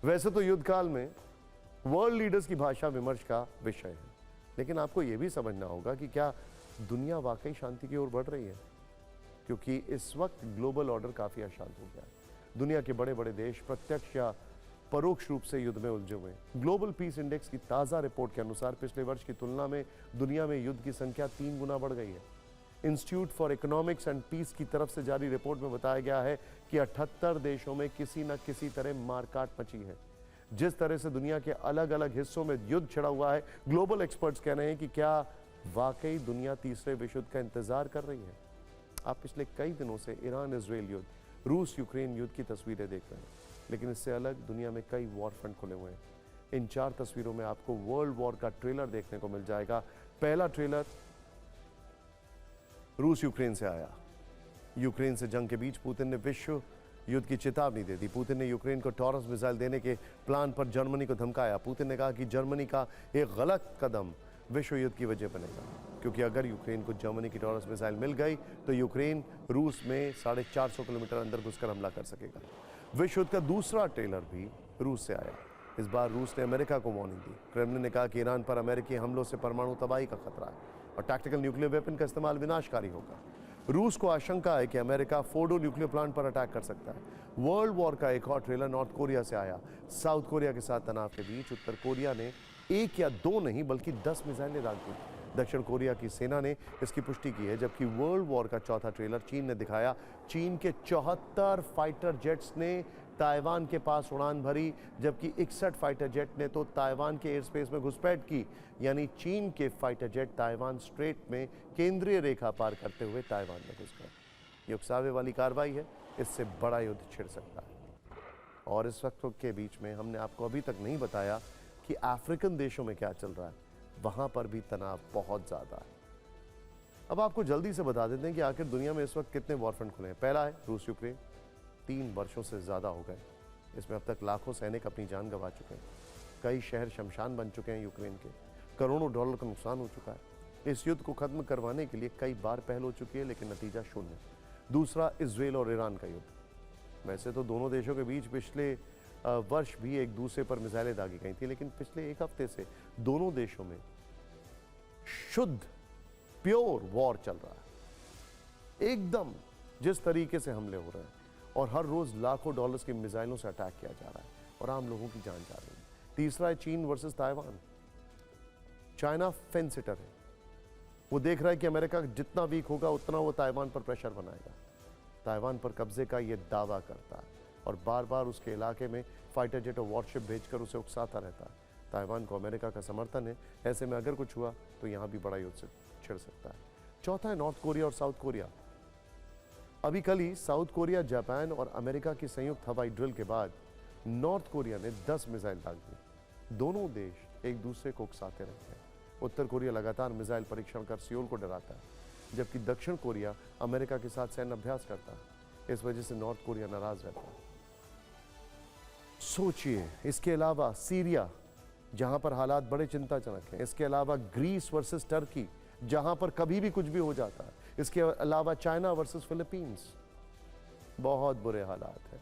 वैसे तो युद्ध काल में वर्ल्ड लीडर्स की भाषा विमर्श का विषय है, लेकिन आपको यह भी समझना होगा कि क्या दुनिया वाकई शांति की ओर बढ़ रही है, क्योंकि इस वक्त ग्लोबल ऑर्डर काफी अशांत हो गया है। दुनिया के बड़े बड़े देश प्रत्यक्ष या परोक्ष रूप से युद्ध में उलझे हुए हैं। ग्लोबल पीस इंडेक्स की ताजा रिपोर्ट के अनुसार पिछले वर्ष की तुलना में दुनिया में युद्ध की संख्या 3 गुना बढ़ गई है। Institute for economics and peace की तरफ से जारी रिपोर्ट में बताया गया है कि 78 देशों में किसी न किसी तरह मारकाट मची है। जिस तरह से दुनिया के अलग अलग हिस्सों में युद्ध छिड़ा हुआ है, ग्लोबल एक्सपर्ट्स कह रहे हैं कि क्या वाकई दुनिया तीसरे विश्व युद्ध का इंतजार कर रही है। आप पिछले कई दिनों से ईरान इजराइल युद्ध, रूस यूक्रेन युद्ध की तस्वीरें देख रहे हैं, लेकिन इससे अलग दुनिया में कई वॉर फ्रंट खुले हुए हैं। इन 4 तस्वीरों में आपको वर्ल्ड वॉर का ट्रेलर देखने को मिल जाएगा। पहला ट्रेलर रूस यूक्रेन से आया। यूक्रेन से जंग के बीच पुतिन ने विश्व युद्ध की चेतावनी दे दी। पुतिन ने यूक्रेन को टॉरस मिसाइल देने के प्लान पर जर्मनी को धमकाया। पुतिन ने कहा कि जर्मनी का एक गलत कदम विश्व युद्ध की वजह बनेगा, क्योंकि अगर यूक्रेन को जर्मनी की टॉरस मिसाइल मिल गई तो यूक्रेन रूस में 450 किलोमीटर अंदर घुसकर हमला कर सकेगा। विश्व युद्ध का दूसरा ट्रेलर भी रूस से आया। इस बार रूस ने अमेरिका को वार्निंग दी। क्रेमलिन ने कहा कि ईरान पर अमेरिकी हमलों से परमाणु तबाही का खतरा है और टैक्टिकल न्यूक्लियर वेपन का इस्तेमाल विनाशकारी होगा। रूस को आशंका है कि अमेरिका फोर्डो न्यूक्लियर प्लांट पर अटैक कर सकता है। वर्ल्ड वॉर का एक और ट्रेलर नॉर्थ कोरिया से आया। साउथ कोरिया के साथ तनाव के बीच उत्तर कोरिया ने 1 या 2 नहीं बल्कि 10 मिसाइलें दाग दी। दक्षिण कोरिया की सेना ने इसकी पुष्टि की है, जबकि वर्ल्ड वॉर का चौथा ट्रेलर चीन ने दिखाया। चीन के 74 फाइटर जेट्स ने ताइवान के पास उड़ान भरी, जबकि 61 फाइटर जेट ने तो ताइवान के एयर स्पेस में घुसपैठ की। यानी चीन के फाइटर जेट ताइवान स्ट्रेट में केंद्रीय रेखा पार करते हुए ताइवान में घुस गए। ये उकसावे वाली कार्रवाई है, इससे बड़ा युद्ध छिड़ सकता है। और इस वक्त के बीच में हमने आपको अभी तक नहीं बताया कि अफ्रीकन देशों में क्या चल रहा है। वहां पर भी तनाव बहुत ज्यादा है। अब आपको जल्दी से बता देते हैं कि आखिर दुनिया में इस वक्त कितने वॉर फ्रंट खुले हैं। पहला है रूस यूक्रेन, 3 वर्षों से ज्यादा हो गए। इसमें अब तक लाखों सैनिक अपनी जान गंवा चुके हैं। कई शहर शमशान बन चुके हैं यूक्रेन के। करोड़ों डॉलर का नुकसान हो चुका है। इस युद्ध को खत्म करवाने के लिए कई बार पहल हो चुकी है, लेकिन नतीजा शून्य। दूसरा इजराइल और ईरान का युद्ध। वैसे तो दोनों देशों के बीच पिछले वर्ष भी एक दूसरे पर मिसाइलें दागी गई थी, लेकिन पिछले 1 हफ्ते से दोनों देशों में शुद्ध प्योर वॉर चल रहा है। एकदम जिस तरीके से हमले हो रहे हैं और हर रोज लाखों डॉलर्स की मिसाइलों से अटैक किया जा रहा है और आम लोगों की जान जा रही है। तीसरा है चीन versus Taiwan. China fence sitter है। वो देख रहा है कि अमेरिका जितना वीक होगा उतना वो ताइवान पर प्रेशर बनाएगा। ताइवान पर कब्जे का ये दावा करता है और बार बार उसके इलाके में फाइटर जेट और वॉरशिप भेजकर उसे उकसाता रहता है। ताइवान को अमेरिका का समर्थन है। ऐसे में अगर कुछ हुआ तो यहां भी बड़ा युद्ध छिड़ सकता है। चौथा है नॉर्थ कोरिया और साउथ कोरिया। अभी कल ही साउथ कोरिया, जापान और अमेरिका की संयुक्त हवाई ड्रिल के बाद नॉर्थ कोरिया ने 10 मिसाइल दाग दी। दोनों देश एक दूसरे को उकसाते रहते हैं। उत्तर कोरिया लगातार मिसाइल परीक्षण कर सियोल को डराता है, जबकि दक्षिण कोरिया अमेरिका के साथ सैन्य अभ्यास करता है। इस वजह से नॉर्थ कोरिया नाराज रहता है। सोचिए, इसके अलावा सीरिया, जहां पर हालात बड़े चिंताजनक हैं। इसके अलावा ग्रीस वर्सेस टर्की, जहां पर कभी भी कुछ भी हो जाता है। इसके अलावा चाइना वर्सेस फिलीपींस, बहुत बुरे हालात हैं।